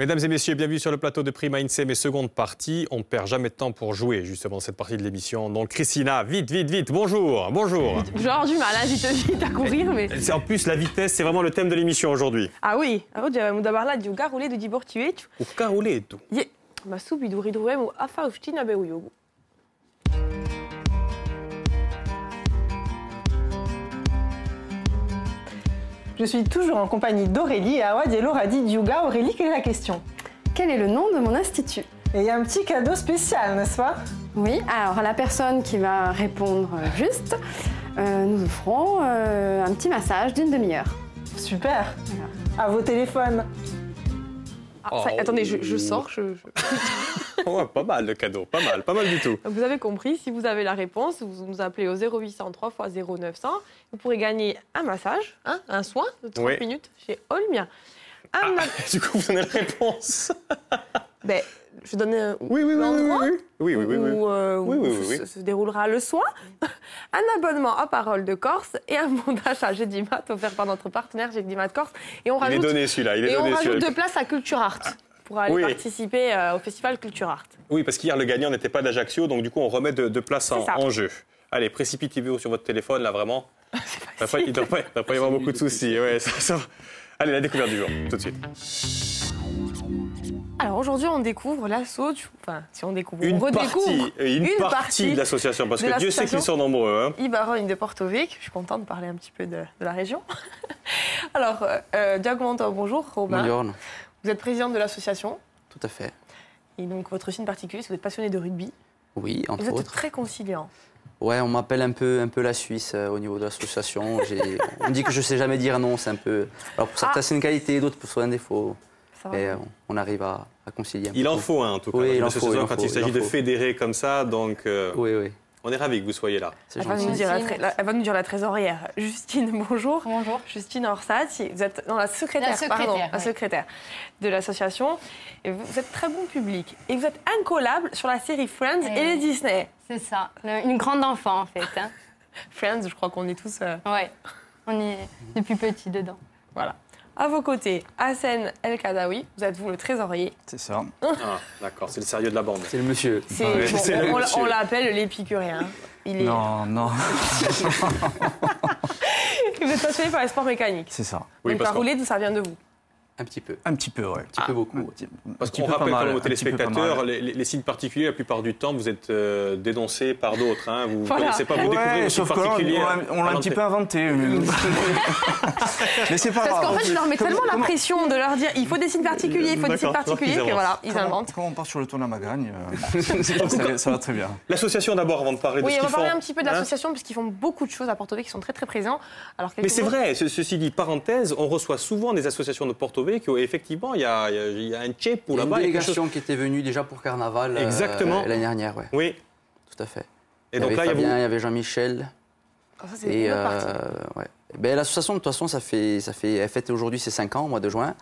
Mesdames et messieurs, bienvenue sur le plateau de Prima INSEE, mes secondes parties. On ne perd jamais de temps pour jouer, justement, cette partie de l'émission. Donc, Christina, vite, vite, vite, bonjour, bonjour. Je vais avoir du mal, hein, vite à courir, mais... En plus, la vitesse, c'est vraiment le thème de l'émission aujourd'hui. Ah oui, d'abord là, du garolé de dibortuet. Au caroleto. Ma soupe, il doit ridouer, ou afa, ou ch'tina, be, ou yogo. Je suis toujours en compagnie d'Aurélie et Awad et Laura dit Yuga. Aurélie, quelle est la question? Quel est le nom de mon institut? Et il y a un petit cadeau spécial, n'est-ce pas? Oui, alors à la personne qui va répondre juste, nous offrons un petit massage d'une demi-heure. Super. Voilà. À vos téléphones. Ah, ça, attendez, je sors. Ouais, pas mal le cadeau, pas mal du tout. Vous avez compris, si vous avez la réponse, vous nous appelez au 0800 3 x 0900. Vous pourrez gagner un massage, un soin de 30 minutes chez Olmia. Du coup, vous donnez la réponse. Ben, je donne l'endroit où se déroulera le soin, un abonnement à Parole de Corse et un bon d'achat Gédimat offert par notre partenaire Gédimat Corse. Et on rajoute, il est donné celui-là, on rajoute 2 places à Culture Art pour aller participer au festival Culture Art. Oui, parce qu'hier, le gagnant n'était pas d'Ajaccio, donc du coup, on remet 2 places en jeu. Allez, précipitez-vous sur votre téléphone, là, vraiment. Il ne doit pas y avoir beaucoup de soucis. Ouais, ça va. Allez, la découverte du jour, tout de suite. Alors aujourd'hui, on découvre l'assaut, enfin, si on découvre, on redécouvre une partie de l'association, parce que Dieu sait qu'ils sont nombreux. Hein. Ibarogne de Porto Vecchio, je suis contente de parler un petit peu de la région. Alors, Diagomanto, bonjour, Robin. Bonjour. Vous êtes présidente de l'association. Tout à fait. Et donc, votre signe particulier, c'est que vous êtes passionné de rugby. Oui, entre autres. Vous êtes très conciliant. Ouais, on m'appelle un peu la Suisse au niveau de l'association. On dit que je ne sais jamais dire non, c'est un peu... Alors pour certains, c'est une qualité, d'autres, c'est un défaut. Et on arrive à concilier un peu. Il en faut un, en tout cas. Oui, quand il s'agit de fédérer comme ça, donc... Oui. On est ravis que vous soyez là. Elle va nous dire la trésorière. Justine, bonjour. Bonjour. Justine Orsat, vous êtes la secrétaire de l'association. Et vous êtes très bon public. Et vous êtes incollable sur la série Friends et les Disney. C'est ça, une grande enfant en fait. Hein. Friends, je crois qu'on est tous... Ouais, on est depuis petit dedans. Voilà. À vos côtés, Hassen El Kadawi, vous êtes vous le trésorier. C'est ça. Ah, d'accord, c'est le sérieux de la bande. C'est le monsieur. On l'appelle l'épicurien. Non. Vous êtes passionné par les sports mécaniques. C'est ça. Donc la roulette, ça vient de vous. Un petit peu. Un petit peu, ouais. Un petit peu beaucoup. Parce qu'on rappelle quand même aux téléspectateurs, les signes particuliers, la plupart du temps, vous êtes dénoncés par d'autres. Hein. Vous ne connaissez pas, vous découvrez les signes particuliers. On l'a un petit peu inventé. Mais c'est pas grave. Parce qu'en fait, je leur mets tellement la pression de leur dire il faut des signes particuliers, que voilà, ils inventent. Quand on part sur le tour de la Magagne, ça va très bien. L'association d'abord, avant de parler de ce qu'ils font. Oui, on va parler un petit peu de l'association, parce qu'ils font beaucoup de choses à Porto Vecchio qui sont très très présents. Mais c'est vrai, ceci dit, parenthèse, on reçoit souvent des associations de Porto Vecchio et effectivement, il y a un tchep ou là-bas. Une délégation qui était venue déjà pour Carnaval l'année dernière. Ouais. Oui. Tout à fait. Et donc là, il y avait Jean-Michel. Ça, c'est une autre partie. L'association, de toute façon, elle fête aujourd'hui ses 5 ans, au mois de juin.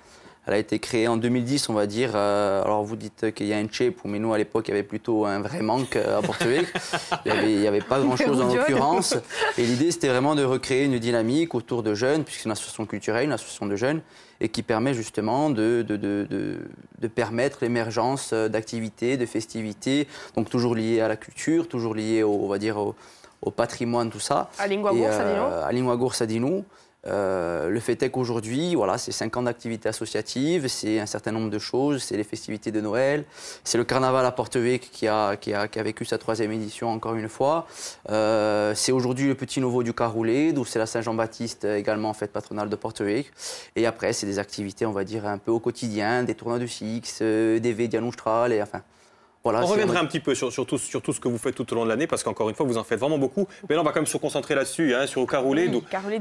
Elle a été créée en 2010, on va dire. Alors, vous dites qu'il y a un tchep, mais nous, à l'époque, il y avait plutôt un vrai manque à Porto Vecchio. Il n'y avait pas grand-chose en l'occurrence. Et l'idée, c'était vraiment de recréer une dynamique autour de jeunes, puisque c'est une association culturelle, une association de jeunes, et qui permet justement de permettre l'émergence d'activités, de festivités, donc toujours liées à la culture, toujours liées, on va dire, au patrimoine, tout ça. À Lingua Gorsadino. Le fait est qu'aujourd'hui, voilà, c'est 5 ans d'activité associative, c'est un certain nombre de choses, c'est les festivités de Noël, c'est le carnaval à Porto Vecchio qui a vécu sa 3e édition encore une fois. C'est aujourd'hui le petit nouveau du Caroulé, d'où c'est la Saint-Jean-Baptiste également fête patronale de Porto Vecchio. Et après, c'est des activités, on va dire, un peu au quotidien, des tournois de Six, des Vedian Austral, et enfin... Voilà, on reviendra un petit peu sur tout ce que vous faites tout au long de l'année, parce qu'encore une fois, vous en faites vraiment beaucoup. Mais là, on va quand même se concentrer là-dessus, sur le Caroulé.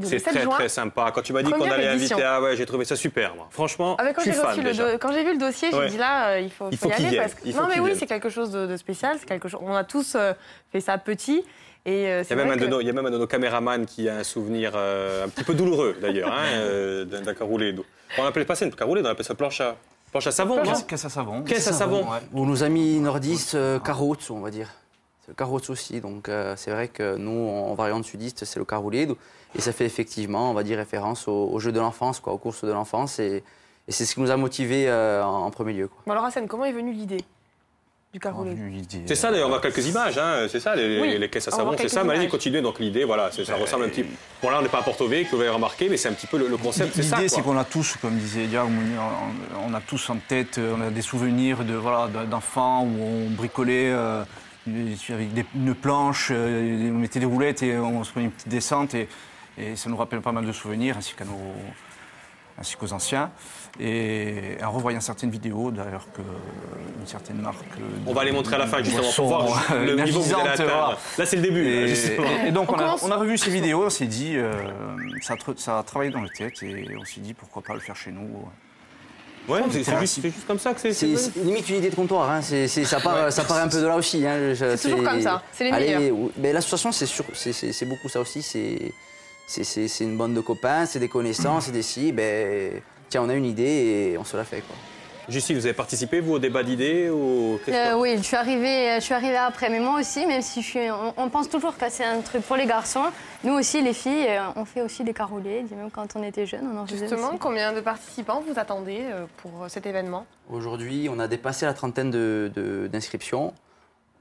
C'est très sympa. Quand tu m'as dit qu'on allait inviter, j'ai trouvé ça super, moi. Franchement, je suis fan déjà. Quand j'ai vu le dossier, j'ai dit là, il faut y aller. Non, mais oui, c'est quelque chose de spécial. On a tous fait ça petit. Et il y a même un de nos caméramans qui a un souvenir un petit peu douloureux, d'ailleurs, d'un Caroulé. On n'appelait pas ça une Caroulé, on appelait ça planche à savon, non? Caisse à savon. Caisse à savon. Ouais. Ou nos amis nordistes, carottes, on va dire. C'est le carottes aussi. Donc c'est vrai que nous, en variante sudiste, c'est le caroulé. Et ça fait effectivement, on va dire, référence aux jeux de l'enfance, aux courses de l'enfance. Et Et c'est ce qui nous a motivés en premier lieu. Bon alors Hassan, comment est venue l'idée du caroulé? C'est ça d'ailleurs, on a quelques images, hein, c'est ça, les caisses à savon, c'est ça. Allez, continuez, donc l'idée, voilà, ça ressemble un petit peu. Bon là, on n'est pas à Porto Vecchio, vous avez remarqué, mais c'est un petit peu le concept, c'est ça. L'idée, c'est qu'on a tous, comme disait Diag, on a tous en tête, on a des souvenirs d'enfants où on bricolait avec une planche, on mettait des roulettes et on se prenait une petite descente et ça nous rappelle pas mal de souvenirs, ainsi qu'aux anciens. Et en revoyant certaines vidéos, d'ailleurs, qu'une certaine marque... On va les montrer à la fin, justement, pour voir le niveau que vous allez atteindre. Là, c'est le début. Et donc, on a revu ces vidéos, on s'est dit, ça a travaillé dans la tête, et on s'est dit, pourquoi pas le faire chez nous. Ouais, c'est juste comme ça que c'est limite une idée de comptoir, hein. Ça part un peu de là aussi. Hein. C'est toujours comme ça, c'est les meilleurs. Mais l'association, c'est beaucoup ça aussi, c'est une bande de copains, c'est des connaissances, c'est des si, tiens, on a une idée et on se la fait, quoi. Justine, vous avez participé, vous, au débat d'idées oui, je suis arrivée après, mais moi aussi, même si on pense toujours que c'est un truc pour les garçons, nous aussi, les filles, on fait aussi des carolés, même quand on était jeunes, on en faisait Justement, aussi. Combien de participants vous attendez pour cet événement? Aujourd'hui, on a dépassé la trentaine d'inscriptions.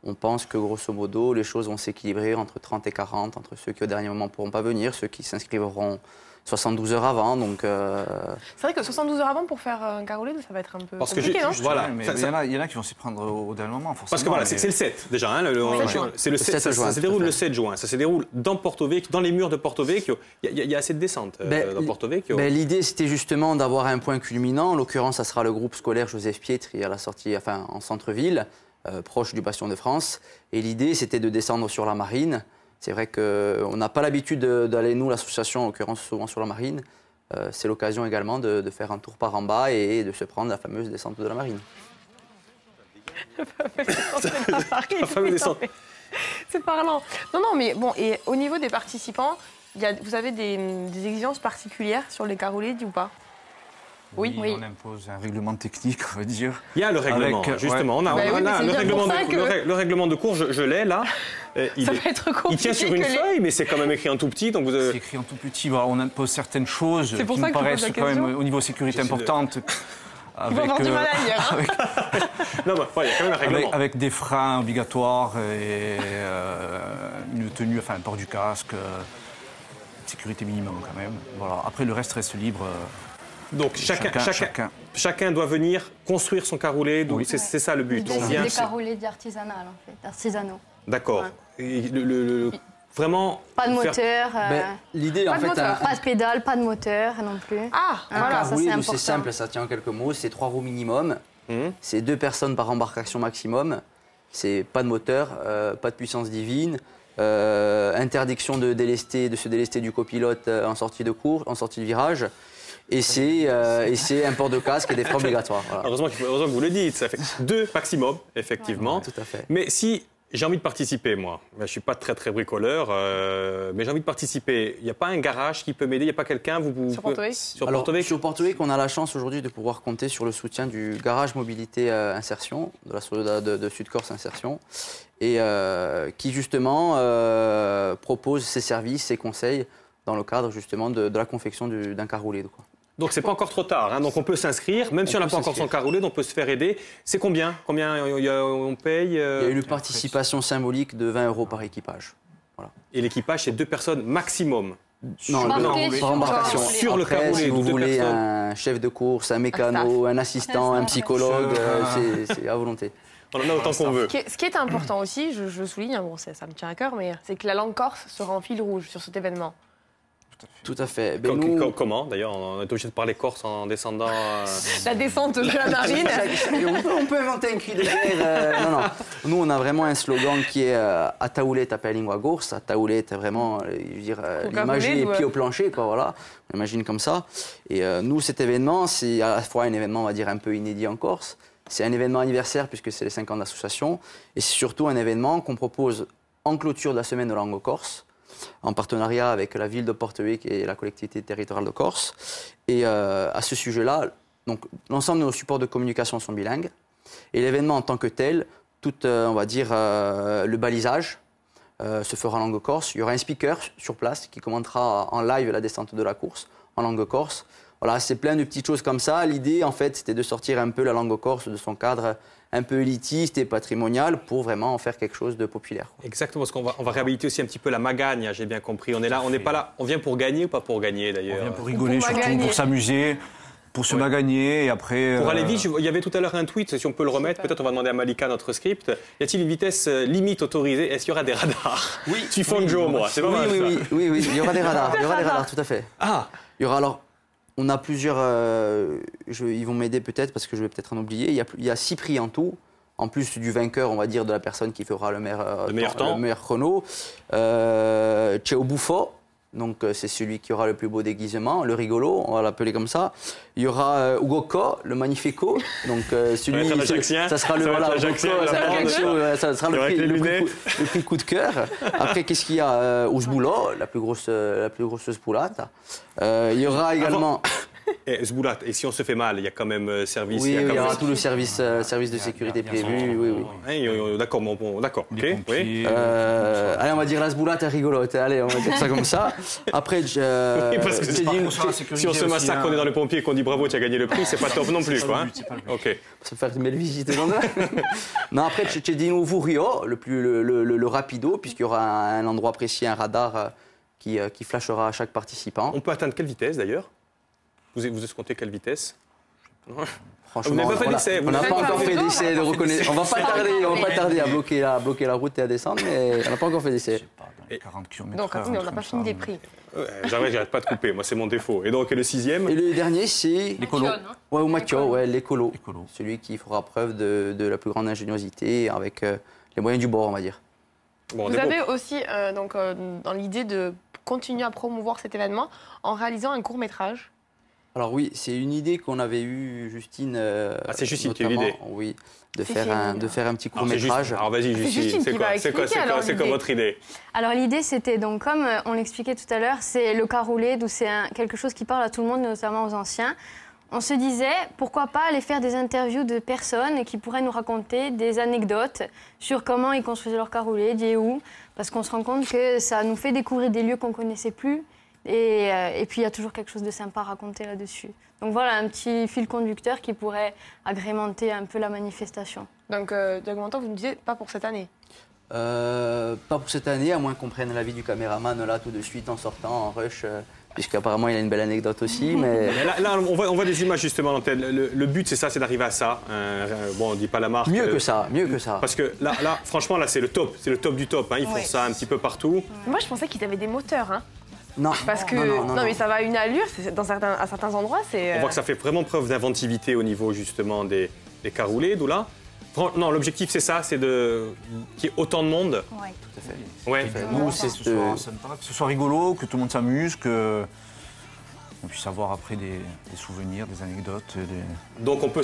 On pense que, grosso modo, les choses vont s'équilibrer entre 30 et 40, entre ceux qui, au dernier moment, ne pourront pas venir, ceux qui s'inscriveront 72 heures avant, donc... C'est vrai que 72 heures avant pour faire un carolé, ça va être un peu compliqué, non? Voilà. Mais il y en a qui vont s'y prendre au dernier moment, forcément. Parce que voilà, c'est le 7, déjà. Hein, c'est le 7 juin. Ça se déroule le 7 juin. Ça se déroule dans Porto Vecchio, dans les murs de Porto Vecchio. Il y a assez de descentes dans Porto Vecchio. L'idée, c'était justement d'avoir un point culminant. En l'occurrence, ça sera le groupe scolaire Joseph Pietri à la sortie, en centre-ville, proche du Bastion de France. Et l'idée, c'était de descendre sur la Marine. C'est vrai qu'on n'a pas l'habitude d'aller, nous, l'association, en l'occurrence, souvent sur la Marine. C'est l'occasion également de faire un tour par en bas et de se prendre la fameuse descente de la Marine. La fameuse descente. C'est parlant. Non, mais bon, et au niveau des participants, vous avez des exigences particulières sur les carolés ou pas? Oui, on impose un règlement technique, on va dire. Il y a le règlement, justement. On a le règlement de cours, je l'ai là. Ça va être compliqué. Il tient sur une feuille, mais c'est quand même écrit en tout petit. C'est écrit en tout petit. Voilà, on impose certaines choses qui nous paraissent quand même au niveau sécurité importantes. Ils vont avoir du mal à lire. Non, il y a quand même un règlement. Avec des freins obligatoires et une tenue, un port du casque, sécurité minimum quand même. Voilà. Après, le reste reste libre. Donc chacun doit venir construire son caroulé, donc c'est ça le but. C'est des carolés artisanaux. D'accord. Ouais. Vraiment. Pas de moteur. L'idée, en fait, pas de pédale, pas de moteur non plus. Voilà, ça c'est important. C'est simple, ça tient en quelques mots. C'est 3 roues minimum. C'est 2 personnes par embarcation maximum. C'est pas de moteur, pas de puissance divine. Interdiction de se délester du copilote en sortie de cours, en sortie de virage. Et c'est un port de casque et des freins obligatoires. Voilà. Heureusement que vous le dites, ça fait 2 maximum, effectivement. Ouais, tout à fait. Mais si j'ai envie de participer, moi, je ne suis pas très bricoleur, mais j'ai envie de participer, il n'y a pas un garage qui peut m'aider, il n'y a pas quelqu'un Sur Porto Vecchio? Sur Porto Vecchio, on a la chance aujourd'hui de pouvoir compter sur le soutien du garage mobilité insertion, de Sud-Corse Insertion, et qui justement propose ses services, ses conseils dans le cadre justement de la confection d'un caroulé. Donc c'est pas encore trop tard, hein. Donc on peut s'inscrire, même si on n'a pas encore son caroulé, on peut se faire aider. C'est combien on paye Il y a une participation symbolique de 20 € par équipage. Voilà. Et l'équipage, c'est 2 personnes maximum. Non, par embarcation. Sur le caroulé, si vous voulez un chef de course, un mécano, un assistant, un psychologue, c'est à volonté. On en a autant qu'on veut. Ce qui est important aussi, je souligne, bon, ça me tient à cœur, mais c'est que la langue corse sera en fil rouge sur cet événement. Tout à fait. Comment d'ailleurs? On est obligé de parler corse en descendant. La descente de la marine. On peut inventer un cri de guerre. Non. Nous, on a vraiment un slogan qui est Ataulet per lingua gorsa. Ataulet, vraiment, l'imager pied au plancher, quoi. Voilà. On imagine comme ça. Et nous, cet événement, c'est à la fois un événement, on va dire, un peu inédit en Corse. C'est un événement anniversaire puisque c'est les 5 ans de l'association. Et c'est surtout un événement qu'on propose en clôture de la semaine de langue corse, en partenariat avec la ville de Porto Vecchio et la collectivité territoriale de Corse. Et à ce sujet-là, l'ensemble de nos supports de communication sont bilingues. Et l'événement en tant que tel, tout, on va dire, le balisage se fera en langue corse. Il y aura un speaker sur place qui commentera en live la descente de la course en langue corse. Voilà, c'est plein de petites choses comme ça. L'idée, en fait, c'était de sortir un peu la langue corse de son cadre un peu élitiste et patrimonial pour vraiment en faire quelque chose de populaire. Exactement, parce qu'on va réhabiliter aussi un petit peu la magagne, j'ai bien compris. On est là, on n'est pas là, on vient pour gagner ou pas pour gagner d'ailleurs? On vient pour rigoler, surtout pour s'amuser. Pour se magagner et après... Pour aller vite, il y avait tout à l'heure un tweet, si on peut le remettre, peut-être on va demander à Malika notre script. Y a-t-il une vitesse limite autorisée? Est-ce qu'il y aura des radars? Oui. Tu fonds Joe, moi, c'est pas mal ça. Oui, il y aura des radars, tout à fait. Ah. Il y aura alors... On a plusieurs... ils vont m'aider peut-être parce que je vais peut-être en oublier. Il y a 6 prix en tout. En plus du vainqueur, on va dire, de la personne qui fera le meilleur chrono. Cheo Buffo. Donc c'est celui qui aura le plus beau déguisement, le rigolo, on va l'appeler comme ça. Il y aura Hugo Co, le magnifico. Donc celui, ça sera le prix coup de cœur. Après qu'est-ce qu'il y a? Ousboulo, la plus grosse spoulate. Il y aura également. Et Zboulat, et si on se fait mal, il y a quand même service. Oui, il y aura tout le service de sécurité prévu. Oui. D'accord, d'accord. Okay, oui. Allez, on va dire la Zboulat est rigolote. Allez, on va dire ça comme ça. Après, oui, parce que si on se massacre, on est dans les pompiers et qu'on dit bravo, tu as gagné le prix, c'est pas top non plus, quoi. Ok. Ça peut faire une belle visite. Non, après, Cedino Vurio, le rapido, puisqu'il y aura un endroit précis, un radar qui flashera à chaque participant. On peut atteindre quelle vitesse d'ailleurs? Vous escomptez quelle vitesse? Franchement, vous n'avez pas fait d'essai. On n'a pas encore fait d'essai de reconnaissance. On va pas tarder à bloquer la route et à descendre, mais on n'a pas encore fait d'essai. Je sais pas, dans les 40 km/h. Donc, on n'a pas fini des prix. J'arrête pas de couper, moi c'est mon défaut. Et donc le 6e? Et le dernier, c'est l'écolo. Ouais, ou Mathieu, l'écolo. Celui qui fera preuve de la plus grande ingéniosité avec les moyens du bord, on va dire. Bon, vous avez aussi dans l'idée de continuer à promouvoir cet événement en réalisant un court-métrage. Alors oui, c'est une idée qu'on avait eue, Justine. C'est Justine qui a eu l'idée. Oui, de faire un petit court-métrage. Alors vas-y, Justine, c'est quoi votre idée? Alors l'idée, c'était donc, comme on l'expliquait tout à l'heure, c'est le caroulé, d'où c'est quelque chose qui parle à tout le monde, notamment aux anciens. On se disait, pourquoi pas aller faire des interviews de personnes qui pourraient nous raconter des anecdotes sur comment ils construisaient leur caroulé, d'y où, parce qu'on se rend compte que ça nous fait découvrir des lieux qu'on ne connaissait plus. Et puis, il y a toujours quelque chose de sympa à raconter là-dessus. Donc voilà, un petit fil conducteur qui pourrait agrémenter un peu la manifestation. Donc, Diago, vous me disiez, pas pour cette année? Pas pour cette année, à moins qu'on prenne l'avis du caméraman là tout de suite en sortant, en rush, puisqu'apparemment il a une belle anecdote aussi. Mais... Là on voit des images justement. Le but, c'est ça, c'est d'arriver à ça. Bon, on ne dit pas la marque. Mieux que ça. Parce que là franchement, là, c'est le top du top. Hein. Ils font ça un petit peu partout. Moi, je pensais qu'ils avaient des moteurs. Hein. Non. Parce que non, mais ça va à une allure. À certains endroits, c'est. On voit que ça fait vraiment preuve d'inventivité au niveau justement des caroulés, d'où là. Non, l'objectif c'est ça, c'est qu'il y ait autant de monde. Oui, tout à fait. Ouais. Nous, que ce soit rigolo, que tout le monde s'amuse, qu'on puisse avoir après des souvenirs, des anecdotes. Donc on peut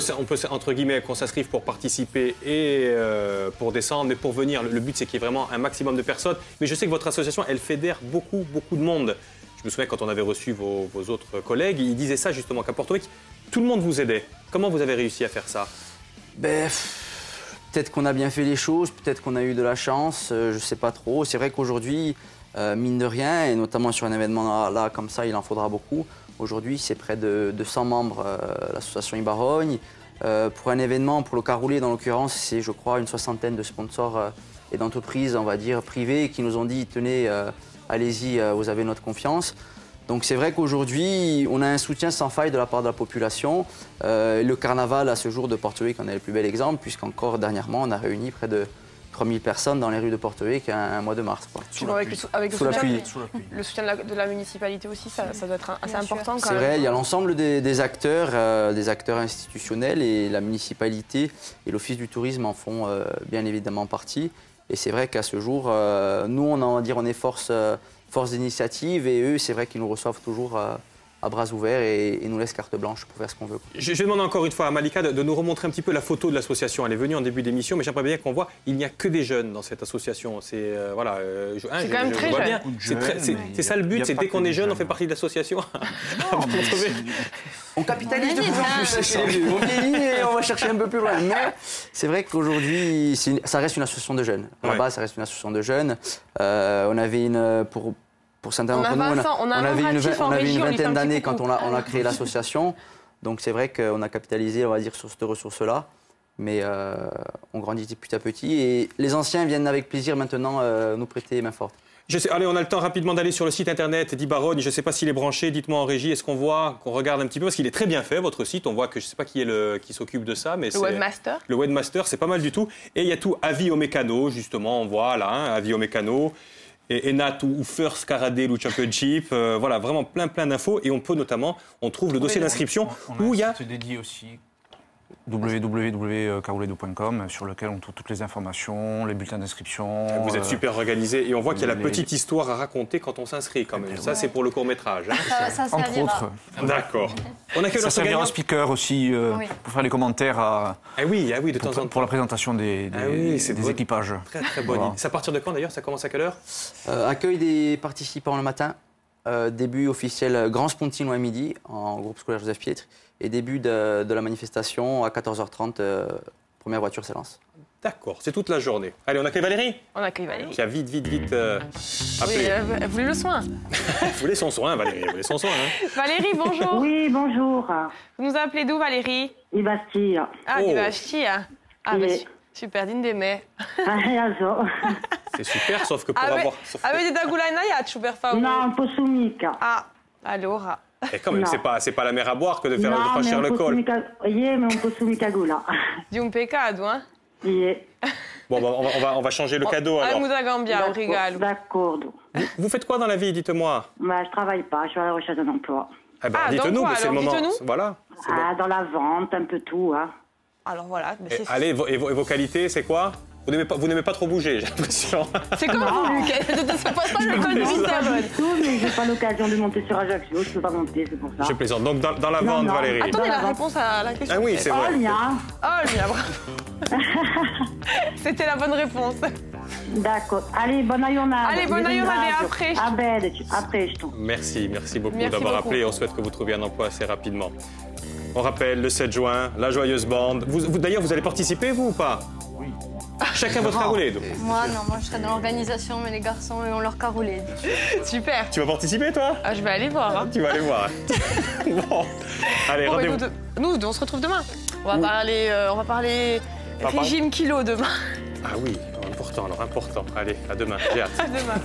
entre guillemets qu'on s'inscrive pour participer et pour descendre, mais pour venir, le but c'est qu'il y ait vraiment un maximum de personnes. Mais je sais que votre association, elle fédère beaucoup de monde. Je me souviens quand on avait reçu vos autres collègues, ils disaient ça justement qu'à Porto Rico, tout le monde vous aidait. Comment vous avez réussi à faire ça? Peut-être qu'on a bien fait les choses, peut-être qu'on a eu de la chance, je ne sais pas trop. C'est vrai qu'aujourd'hui, mine de rien, et notamment sur un événement là comme ça, il en faudra beaucoup. Aujourd'hui, c'est près de 100 membres, l'association Ibarogne. Pour un événement, pour le caroulé dans l'occurrence, c'est je crois une 60aine de sponsors et d'entreprises, on va dire, privées qui nous ont dit « tenez, allez-y, vous avez notre confiance ». Donc c'est vrai qu'aujourd'hui, on a un soutien sans faille de la part de la population. Le carnaval, à ce jour de Porto Rico, en est le plus bel exemple, puisqu'encore dernièrement, on a réuni près de 3000 personnes dans les rues de Porto Rico un mois de mars. Avec le soutien de la municipalité aussi, ça doit être assez important. C'est vrai, il y a l'ensemble des acteurs institutionnels, et la municipalité et l'Office du tourisme en font bien évidemment partie. Et c'est vrai qu'à ce jour, nous, on est force d'initiative, et eux, c'est vrai qu'ils nous reçoivent toujours à bras ouverts et nous laissent carte blanche pour faire ce qu'on veut. Je demande encore une fois à Malika de nous remontrer un petit peu la photo de l'association. Elle est venue en début d'émission, mais j'aimerais bien qu'on voit, il n'y a que des jeunes dans cette association. C'est c'est quand même très jeune. C'est ça le but, c'est dès qu'on est jeune, on fait partie de l'association. On capitalise de plus en plus. On vieillit et on va chercher un peu plus loin. Mais c'est vrai qu'aujourd'hui, ça reste une association de jeunes. À la base, ça reste une association de jeunes. On avait pour certains d'entre nous, on avait une vingtaine d'années quand on a créé l'association. Donc c'est vrai qu'on a capitalisé, on va dire, sur cette ressource-là. Mais on grandit petit à petit. Et les anciens viennent avec plaisir maintenant nous prêter main forte. Allez, on a le temps rapidement d'aller sur le site internet d'Ibarone. Je ne sais pas s'il est branché. Dites-moi en régie, est-ce qu'on voit, qu'on regarde un petit peu? Parce qu'il est très bien fait, votre site. On voit que je ne sais pas qui s'occupe de ça. Mais le webmaster. Le webmaster, c'est pas mal du tout. Et il y a tout avis aux mécanos, justement. On voit là, avis aux mécanos. Et Enat ou First Caradale ou Championship. Voilà, vraiment plein d'infos. Et on peut notamment, on trouve le dossier d'inscription où il y a... C'est dédié aussi. www.carouledo.com sur lequel on trouve toutes les informations, les bulletins d'inscription. Vous êtes super organisé et on voit qu'il y a la petite histoire à raconter quand on s'inscrit quand même. Ça, c'est pour le court-métrage. Hein. Ça entre autres. D'accord. Ça servira au speaker aussi pour faire les commentaires de temps en temps. Pour la présentation des équipages. Très, très bonne idée. C'est à partir de quand d'ailleurs? Ça commence à quelle heure? Accueil des participants le matin. Début officiel Grand Spontino à midi en groupe scolaire Joseph Pietri. Et début de la manifestation à 14h30, première voiture s'élance. D'accord, c'est toute la journée. Allez, on accueille Valérie? On accueille Valérie. Qui a vite appelé. Elle voulait le soin. Elle voulait son soin, Valérie. Elle voulait son soin. Hein. Valérie, bonjour. Oui, bonjour. Vous nous appelez d'où, Valérie? Di Bastia. Ah, di Bastia. Ah, super, d'Indemé. C'est super, sauf que pour avoir... Avete da Gulainaiaccio, per favore? No, un po' su mica. Ah, allora... Et quand même, c'est pas la mer à boire que de franchir le col. Mais un po' su mica gula. Di un peccato, hein? Bon, on va changer le cadeau alors. Muda Gambia, au regalo. D'accord. Vous faites quoi dans la vie, dites-moi? Je travaille pas, je suis à la recherche d'un emploi. Dites-nous, c'est le moment. Voilà. Dans la vente, un peu tout. Hein. Alors voilà. Allez, et vos qualités, c'est quoi? Vous n'aimez pas trop bouger, j'ai l'impression. C'est comme vous, Lucas. Ça passe pas le col de Lisbonne. Mais j'ai pas l'occasion de monter sur Ajaccio, je peux pas monter, c'est pour ça. Je plaisante. Donc dans la vente, Valérie. Attendez, la réponse à la question. Ah oui, c'est vrai. Olnia, bravo. C'était la bonne réponse. D'accord. Allez, bonne giornata. Allez, bonne giornata et après. Après, je t'en. Merci beaucoup d'avoir appelé. On souhaite que vous trouviez un emploi assez rapidement. On rappelle, le 7 juin, la joyeuse bande. D'ailleurs, vous allez participer, vous, ou pas? Oui. Chacun votre caroulet. Moi, je serai dans l'organisation, mais les garçons, eux, ont leur caroulet. Super. Tu vas participer, toi? Je vais aller voir. Hein. Tu vas aller voir. Bon. Allez, rendez-vous. Nous, on se retrouve demain. On va parler régime kilo demain. Ah oui, important, alors important. Allez, à demain. J'ai hâte. À demain.